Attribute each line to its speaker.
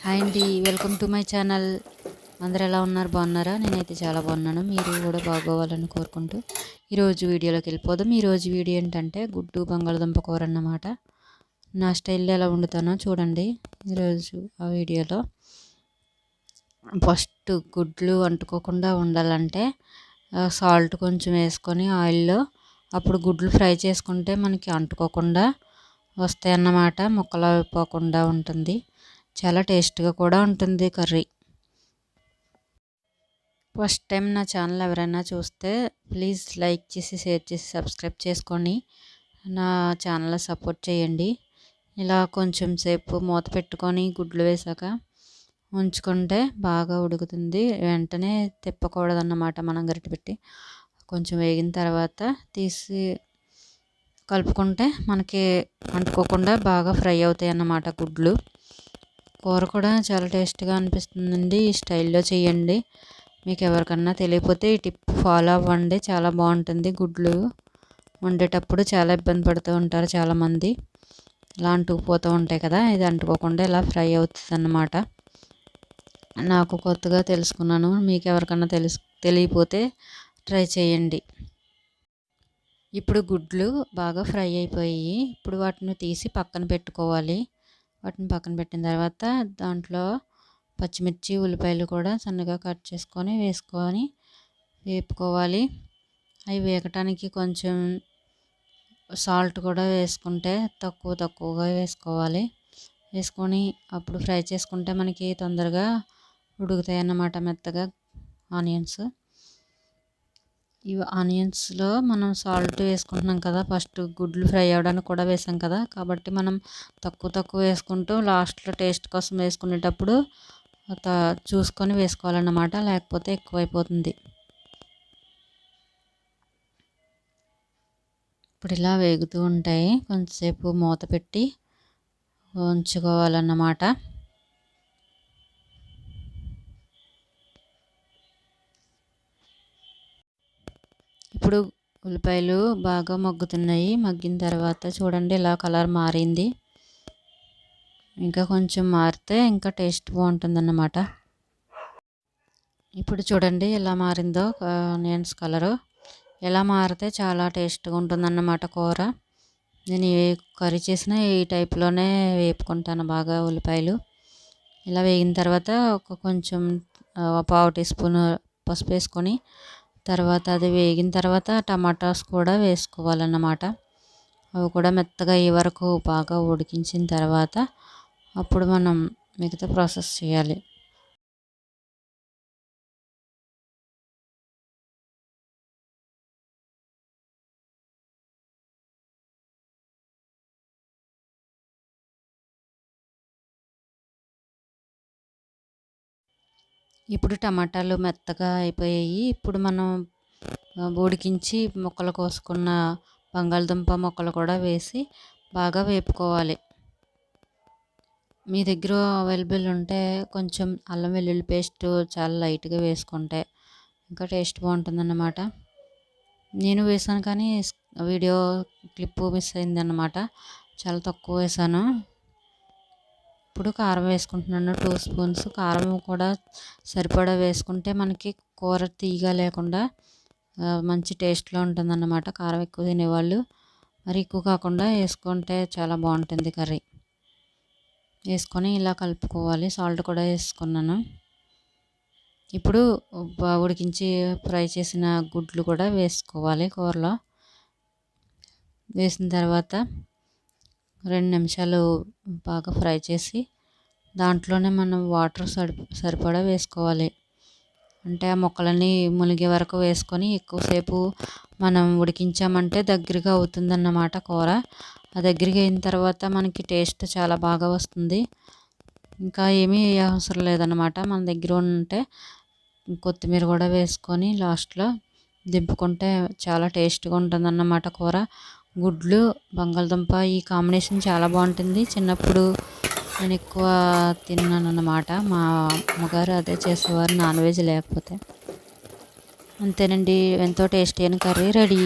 Speaker 1: Hi అండి, welcome to my channel. అందరు ఎలా ఉన్నారు? బాగున్నారా? నేనైతే చాలా బాగున్నాను. మీరు కూడా బాగోవాలని కోరుకుంటూ ఈరోజు వీడియోలోకి వెళ్ళిపోదాం. ఈరోజు వీడియో ఏంటంటే గుడ్డు బంగాళదుంప కూర అన్నమాట. నా స్టైల్లో ఎలా వండుతానో చూడండి ఈరోజు ఆ వీడియోలో. ఫస్ట్ గుడ్లు అంటుకోకుండా ఉండాలంటే సాల్ట్ కొంచెం వేసుకొని ఆయిల్లో అప్పుడు గుడ్లు ఫ్రై చేసుకుంటే మనకి అంటుకోకుండా వస్తాయి అన్నమాట. ముక్కలు అయిపోకుండా ఉంటుంది. చాలా టేస్ట్గా కూడా ఉంటుంది కర్రీ. ఫస్ట్ టైం నా ఛానల్ ఎవరైనా చూస్తే ప్లీజ్ లైక్ చేసి, షేర్ చేసి, సబ్స్క్రైబ్ చేసుకొని నా ఛానల్ సపోర్ట్ చేయండి. ఇలా కొంచెం సేపు మూత పెట్టుకొని గుడ్లు వేసాక ఉంచుకుంటే బాగా ఉడుకుతుంది. వెంటనే తిప్పకూడదన్నమాట. మనం గరిటె పెట్టి కొంచెం వేగిన తర్వాత తీసి కలుపుకుంటే మనకి అంటుకోకుండా బాగా ఫ్రై అవుతాయి అన్నమాట గుడ్లు. కూర కూడా చాలా టేస్ట్గా అనిపిస్తుందండి. ఈ స్టైల్లో చేయండి. మీకు ఎవరికన్నా తెలియకపోతే ఈ టిప్ ఫాలో అవ్వండి. చాలా బాగుంటుంది. గుడ్లు వండేటప్పుడు చాలా ఇబ్బంది పడుతూ ఉంటారు చాలామంది. ఇలా అంటుకుపోతూ ఉంటాయి కదా, ఇది అంటుకోకుండా ఇలా ఫ్రై అవుతుంది అన్నమాట. నాకు కొత్తగా తెలుసుకున్నాను. మీకు ఎవరికన్నా తెలియకపోతే ట్రై చేయండి. ఇప్పుడు గుడ్లు బాగా ఫ్రై అయిపోయి ఇప్పుడు వాటిని తీసి పక్కన పెట్టుకోవాలి. వాటిని పక్కన పెట్టిన తర్వాత దాంట్లో పచ్చిమిర్చి, ఉల్లిపాయలు కూడా సన్నగా కట్ చేసుకొని వేసుకొని వేపుకోవాలి. అవి వేగటానికి కొంచెం సాల్ట్ కూడా వేసుకుంటే తక్కువగా వేసుకోవాలి. వేసుకొని అప్పుడు ఫ్రై చేసుకుంటే మనకి తొందరగా ఉడుకుతాయి అన్నమాట, మెత్తగా ఆనియన్స్. ఈ ఆనియన్స్లో మనం సాల్ట్ వేసుకుంటున్నాం కదా, ఫస్ట్ గుడ్లు ఫ్రై అవ్వడానికి కూడా వేసాం కదా, కాబట్టి మనం తక్కువ వేసుకుంటూ లాస్ట్లో టేస్ట్ కోసం వేసుకునేటప్పుడు చూసుకొని వేసుకోవాలన్నమాట, లేకపోతే ఎక్కువైపోతుంది. ఇప్పుడు ఇలా వేగుతూ ఉంటాయి. కొంచెంసేపు మూత పెట్టి ఉంచుకోవాలన్నమాట. ఇప్పుడు ఉల్లిపాయలు బాగా మగ్గుతున్నాయి. మగ్గిన తర్వాత చూడండి ఇలా కలర్ మారింది. ఇంకా కొంచెం మారితే ఇంకా టేస్ట్ బాగుంటుందన్నమాట. ఇప్పుడు చూడండి ఎలా మారిందో ఆనియన్స్ కలరు. ఎలా మారితే చాలా టేస్ట్గా ఉంటుందన్నమాట కూర. నేను ఏ కర్రీ చేసినా ఈ టైప్లోనే వేపుకుంటాను బాగా ఉల్లిపాయలు. ఇలా వేగిన తర్వాత కొంచెం పావు టీ స్పూన్ పసుపు వేసుకొని తర్వాత అది వేగిన తర్వాత టమాటాస్ కూడా వేసుకోవాలన్నమాట. అవి కూడా మెత్తగా అయ్యే వరకు బాగా ఉడికించిన తర్వాత అప్పుడు మనం మిగతా ప్రాసెస్ చేయాలి. ఇప్పుడు టమాటాలు మెత్తగా అయిపోయాయి. ఇప్పుడు మనం ఉడికించి ముక్కలు కోసుకున్న బంగాళదుంప ముక్కలు కూడా వేసి బాగా వేపుకోవాలి. మీ దగ్గర అవైలబుల్ ఉంటే కొంచెం అల్లం వెల్లుల్లి పేస్ట్ చాలా లైట్గా వేసుకుంటే ఇంకా టేస్ట్ బాగుంటుందన్నమాట. నేను వేసాను కానీ వీడియో క్లిప్ మిస్ అయిందన్నమాట, చాలా తక్కువ వేసాను. ఇప్పుడు కారం వేసుకుంటున్నాను. 2 స్పూన్స్ కారం కూడా సరిపడా వేసుకుంటే మనకి కూర తీయగా లేకుండా మంచి టేస్ట్లో ఉంటుందన్నమాట. కారం ఎక్కువ తినేవాళ్ళు మరి ఎక్కువ కాకుండా వేసుకుంటే చాలా బాగుంటుంది కర్రీ. వేసుకొని ఇలా కలుపుకోవాలి. సాల్ట్ కూడా వేసుకున్నాను. ఇప్పుడు ఉడికించి ఫ్రై చేసిన గుడ్లు కూడా వేసుకోవాలి కూరలో. వేసిన తర్వాత 2 నిమిషాలు బాగా ఫ్రై చేసి దాంట్లోనే మనం వాటర్ సరిపడా వేసుకోవాలి. అంటే ఆ ముక్కలన్నీ మునిగే వరకు వేసుకొని ఎక్కువసేపు మనం ఉడికించామంటే దగ్గరగా అవుతుందన్నమాట కూర. ఆ దగ్గరగా అయిన తర్వాత మనకి టేస్ట్ చాలా బాగా వస్తుంది. ఇంకా ఏమీ అవసరం లేదన్నమాట. మన దగ్గర ఉంటే కొత్తిమీర కూడా వేసుకొని లాస్ట్లో దింపుకుంటే చాలా టేస్ట్గా ఉంటుందన్నమాట కూర. గుడ్లు బంగాళదుంప ఈ కాంబినేషన్ చాలా బాగుంటుంది. చిన్నప్పుడు నేను ఎక్కువ తిన్నాను అన్నమాట. మా అమ్మగారు అదే చేసేవారు నాన్ వెజ్ లేకపోతే. అంతేనండి, ఎంతో టేస్టీ అయిన కర్రీ రెడీ.